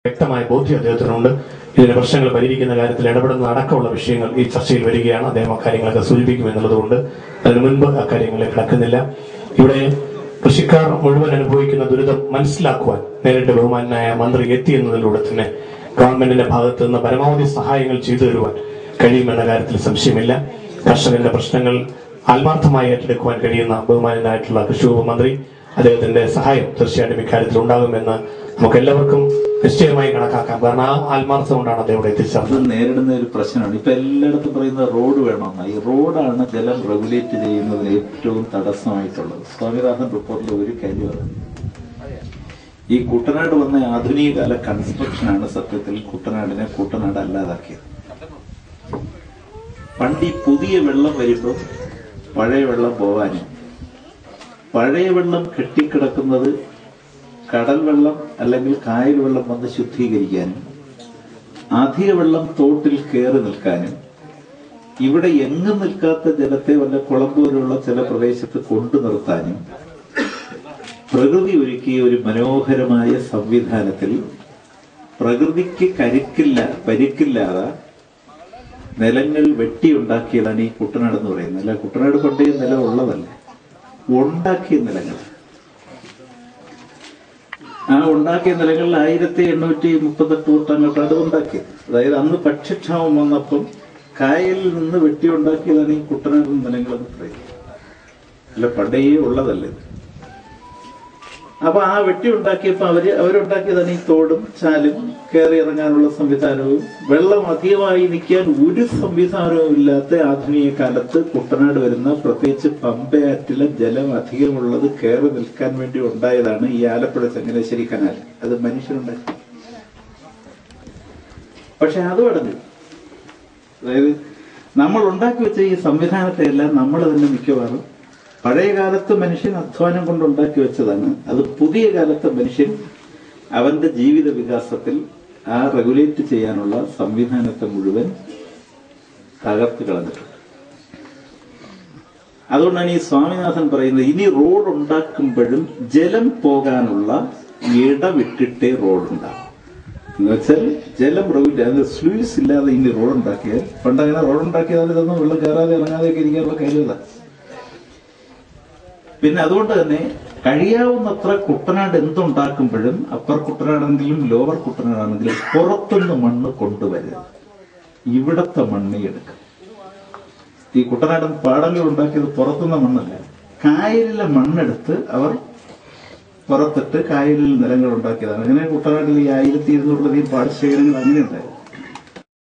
വ്യക്തമായ ബോധ്യം അദ്ദേഹത്തിനുണ്ട്. ഇതിന്റെ പ്രശ്നങ്ങൾ പരിഹരിക്കുന്ന കാര്യത്തിൽ ഇടപെടുന്ന അടക്കമുള്ള വിഷയങ്ങൾ ഈ ചർച്ചയിൽ വരികയാണ്. അദ്ദേഹം അക്കാര്യങ്ങളൊക്കെ സൂചിപ്പിക്കുമെന്നുള്ളതുകൊണ്ട് അതിനു മുൻപ് അക്കാര്യങ്ങളിൽ കിടക്കുന്നില്ല. ഇവിടെ കൃഷിക്കാർ മുഴുവൻ അനുഭവിക്കുന്ന ദുരിതം മനസ്സിലാക്കുവാൻ നേരിട്ട് ബഹുമാനായ മന്ത്രി എത്തിയെന്നതിലൂടെ തന്നെ ഗവൺമെന്റിന്റെ ഭാഗത്തു നിന്ന് പരമാവധി സഹായങ്ങൾ ചെയ്തു തരുവാൻ കഴിയുമെന്ന കാര്യത്തിൽ സംശയമില്ല. കർഷകന്റെ പ്രശ്നങ്ങൾ ആത്മാർത്ഥമായി ഏറ്റെടുക്കുവാൻ കഴിയുന്ന ബഹുമാനായിട്ടുള്ള കൃഷി വകുപ്പ് മന്ത്രി, അദ്ദേഹത്തിന്റെ സഹായം തീർച്ചയായിട്ടും ഇക്കാര്യത്തിൽ ഉണ്ടാകുമെന്ന് നമുക്ക് എല്ലാവർക്കും നിശ്ചയമായി കണക്കാക്കാം. കാരണം ആ ആത്മാർത്ഥം കൊണ്ടാണ് അദ്ദേഹം ഇവിടെ എത്തിച്ചേർന്നത്. നേരിടുന്ന ഒരു പ്രശ്നമാണ് ഇപ്പൊ എല്ലായിടത്തും പറയുന്ന റോഡ് വേണമെന്ന. ഈ റോഡാണ് ജലം റെഗുലേറ്റ് ചെയ്യുന്നതിന് ഏറ്റവും തടസ്സമായിട്ടുള്ളത്. സ്വാമിനാഥൻ റിപ്പോർട്ടിൽ ഒരു കാര്യമാണ്, ഈ കുട്ടനാട് വന്ന ആധുനിക കാല കൺസ്ട്രക്ഷനാണ് സത്യത്തിൽ കുട്ടനാട് അല്ലാതാക്കിയത്. പണ്ട് ഈ പുതിയ വെള്ളം വരുമ്പോൾ പഴയ വെള്ളം പോവാനും, പഴയ വെള്ളം കെട്ടിക്കിടക്കുന്നത് കടൽ വെള്ളം അല്ലെങ്കിൽ കായൽ വെള്ളം വന്ന് ശുദ്ധീകരിക്കാനും, അധിക വെള്ളം തോട്ടിൽ കയറി നിൽക്കാനും, ഇവിടെ എങ്ങും നിൽക്കാത്ത ജലത്തെ വല്ല കുളം പോലുള്ള ചില പ്രദേശത്ത് കൊണ്ടു നിർത്താനും പ്രകൃതി ഒരുക്കിയ ഒരു മനോഹരമായ സംവിധാനത്തിൽ പ്രകൃതിക്ക് പരിക്കില്ലാതെ നിലങ്ങൾ വെട്ടിയുണ്ടാക്കിയതാണ് ഈ കുട്ടനാട് എന്ന് പറയുന്നത്. അല്ല, കുട്ടനാട് പണ്ടേ നിലം ഉള്ളതല്ല, ഉണ്ടാക്കിയ നിലങ്ങൾ. ആ ഉണ്ടാക്കിയ നിലങ്ങളിൽ 1838 തൊട്ടങ്ങോട്ടാണ് ഉണ്ടാക്കിയത്. അതായത് അന്ന് ഭക്ഷ്യക്ഷാമം വന്നപ്പം കായലിൽ നിന്ന് വെട്ടിയുണ്ടാക്കിയതാണ് ഈ കുട്ടനാട് നിലങ്ങളെന്ന് പറയുന്നത്. അല്ല, പണ്ടേ ഉള്ളതല്ല ഇത്. അപ്പൊ ആ വെട്ടിയുണ്ടാക്കിയപ്പോ അവരുണ്ടാക്കിയതാണ് ഈ തോടും ചാലും കയറി ഇറങ്ങാനുള്ള സംവിധാനവും. വെള്ളം അധികമായി നിൽക്കാൻ ഒരു സംവിധാനവും ഇല്ലാത്ത ആധുനിക കാലത്ത് കുട്ടനാട് വരുന്ന പ്രത്യേകിച്ച് പമ്പയാറ്റിലെ ജലം അധികമുള്ളത് കയറി നിൽക്കാൻ വേണ്ടി ഉണ്ടായതാണ് ഈ ആലപ്പുഴ ചങ്ങനാശ്ശേരി കനാൽ. അത് മനുഷ്യരുണ്ടാക്കി. പക്ഷെ അത് അടഞ്ഞു. അതായത് നമ്മൾ ഉണ്ടാക്കി വെച്ച ഈ സംവിധാനത്തെ എല്ലാം നമ്മൾ തന്നെ മിക്കവാറും പഴയ കാലത്ത് മനുഷ്യൻ അധ്വാനം കൊണ്ട് ഉണ്ടാക്കി വെച്ചതാണ്. അത് പുതിയ കാലത്ത് മനുഷ്യൻ അവന്റെ ജീവിത വികാസത്തിൽ ആ റെഗുലേറ്റ് ചെയ്യാനുള്ള സംവിധാനത്തെ മുഴുവൻ തകർത്ത് കളഞ്ഞിട്ടുണ്ട്. അതുകൊണ്ടാണ് ഈ സ്വാമിനാഥൻ പറയുന്നത്, ഇനി റോഡ് ഉണ്ടാക്കുമ്പോഴും ജലം പോകാനുള്ള ഇടവിട്ടിട്ടേ റോഡ് ഉണ്ടാകും. എന്ന് വെച്ചാൽ ജലം റെഗുലേറ്റ്, സ്ലൂയിസ് ഇല്ലാതെ ഇനി റോഡ് ഉണ്ടാക്കിയാൽ, പണ്ടങ്ങനെ റോഡ് ഉണ്ടാക്കിയാൽ ഇതൊന്നും വെള്ളം കയറാതെ ഇറങ്ങാതെയൊക്കെ ഇരിക്കാനുള്ള കാര്യമില്ല. പിന്നെ അതുകൊണ്ട് തന്നെ കഴിയാവുന്നത്ര കുട്ടനാട് എന്തുണ്ടാക്കുമ്പോഴും അപ്പർ കുട്ടനാടാണെങ്കിലും ലോവർ കുട്ടനാടാണെങ്കിലും പുറത്തുനിന്ന് മണ്ണ് കൊണ്ടുവരുന്നത്, ഇവിടത്തെ മണ്ണ് എടുക്കും. ഈ കുട്ടനാടൻ പാടങ്ങൾ ഉണ്ടാക്കിയത് പുറത്തുനിന്ന് മണ്ണല്ല, കായലിലെ മണ്ണെടുത്ത് അവർ പുറത്തിട്ട് കായലിൽ നിലങ്ങൾ ഉണ്ടാക്കിയതാണ്. അങ്ങനെ കുട്ടനാട്ടിൽ ഈ 1200 പാടശേഖരങ്ങൾ അങ്ങനെ ഉണ്ടായിരുന്നു.